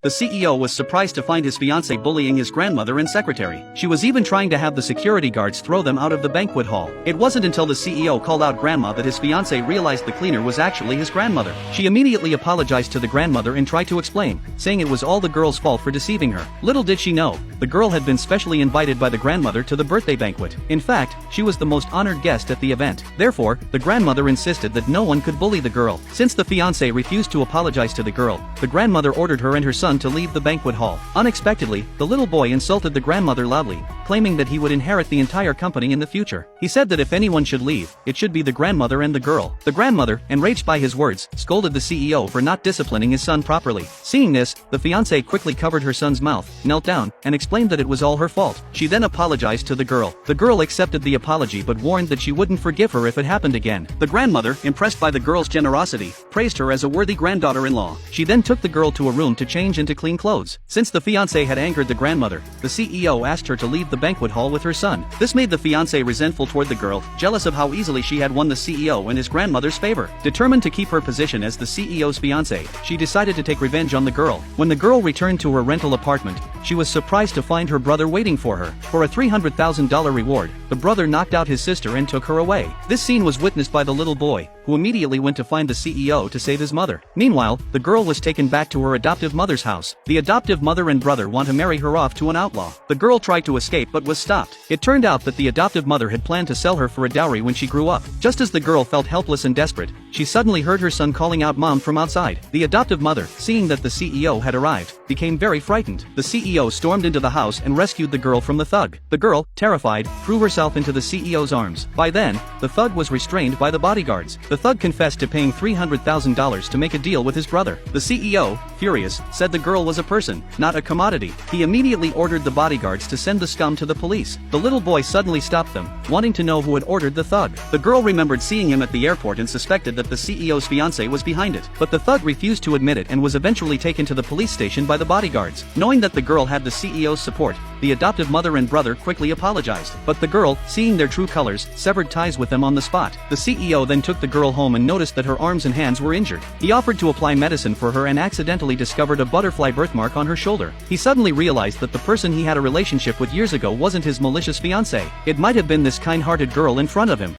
The CEO was surprised to find his fiancé bullying his grandmother and secretary. She was even trying to have the security guards throw them out of the banquet hall. It wasn't until the CEO called out grandma that his fiancé realized the cleaner was actually his grandmother. She immediately apologized to the grandmother and tried to explain, saying it was all the girl's fault for deceiving her. Little did she know, the girl had been specially invited by the grandmother to the birthday banquet. In fact, she was the most honored guest at the event. Therefore, the grandmother insisted that no one could bully the girl. Since the fiancé refused to apologize to the girl, the grandmother ordered her and her son to leave the banquet hall. Unexpectedly, the little boy insulted the grandmother loudly, claiming that he would inherit the entire company in the future. He said that if anyone should leave, it should be the grandmother and the girl. The grandmother, enraged by his words, scolded the CEO for not disciplining his son properly. Seeing this, the fiancé quickly covered her son's mouth, knelt down, and explained that it was all her fault. She then apologized to the girl. The girl accepted the apology but warned that she wouldn't forgive her if it happened again. The grandmother, impressed by the girl's generosity, praised her as a worthy granddaughter-in-law. She then took the girl to a room to change into clean clothes. Since the fiancé had angered the grandmother, the CEO asked her to leave the banquet hall with her son. This made the fiancé resentful toward the girl, jealous of how easily she had won the CEO and his grandmother's favor. Determined to keep her position as the CEO's fiancé, she decided to take revenge on the girl. When the girl returned to her rental apartment, she was surprised to find her brother waiting for her. For a $300,000 reward, the brother knocked out his sister and took her away. This scene was witnessed by the little boy, who immediately went to find the CEO to save his mother. Meanwhile, the girl was taken back to her adoptive mother's house. The adoptive mother and brother want to marry her off to an outlaw. The girl tried to escape but was stopped. It turned out that the adoptive mother had planned to sell her for a dowry when she grew up. Just as the girl felt helpless and desperate, she suddenly heard her son calling out mom from outside. The adoptive mother, seeing that the CEO had arrived, became very frightened. The CEO stormed into the house and rescued the girl from the thug. The girl, terrified, threw herself into the CEO's arms. By then, the thug was restrained by the bodyguards. The thug confessed to paying $300,000 to make a deal with his brother. The CEO, furious, said the girl was a person, not a commodity. He immediately ordered the bodyguards to send the scum to the police. The little boy suddenly stopped them, wanting to know who had ordered the thug. The girl remembered seeing him at the airport and suspected that the CEO's fiancé was behind it. But the thug refused to admit it and was eventually taken to the police station by the bodyguards. Knowing that the girl had the CEO's support, the adoptive mother and brother quickly apologized. But the girl, seeing their true colors, severed ties with them on the spot. The CEO then took the girl home and noticed that her arms and hands were injured. He offered to apply medicine for her and accidentally discovered a butterfly birthmark on her shoulder. He suddenly realized that the person he had a relationship with years ago wasn't his malicious fiancé. It might have been this kind-hearted girl in front of him.